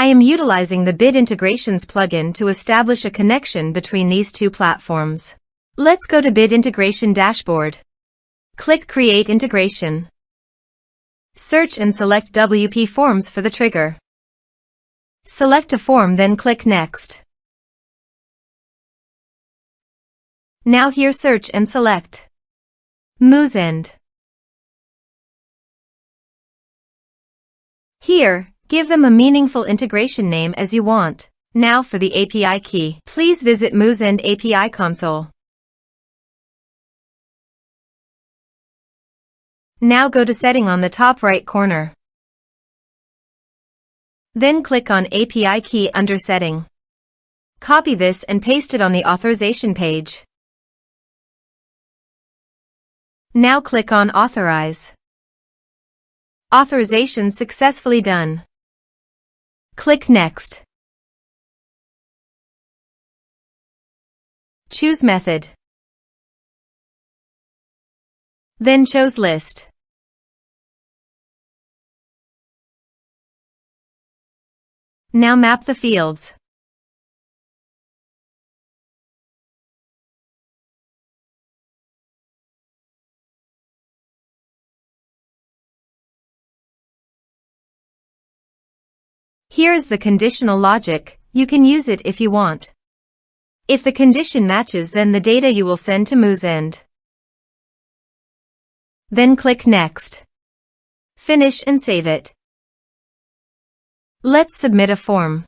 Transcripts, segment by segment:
I am utilizing the Bit Integrations plugin to establish a connection between these two platforms. Let's go to Bit Integration Dashboard. Click Create Integration. Search and select WPForms for the trigger. Select a form, then click Next. Now here search and select Moosend. Here, give them a meaningful integration name as you want. Now for the API key. Please visit Moosend API console. Now go to Setting on the top right corner. Then click on API key under Setting. Copy this and paste it on the authorization page. Now click on Authorize. Authorization successfully done. Click Next. Choose Method. Then choose List. Now map the fields. Here is the conditional logic. You can use it if you want. If the condition matches, then the data you will send to Moosend. Then click Next. Finish and save it. Let's submit a form.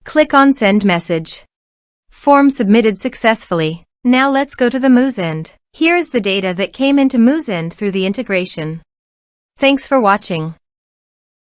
Click on Send Message. Form submitted successfully. Now let's go to the Moosend. Here is the data that came into Moosend through the integration. Thanks for watching.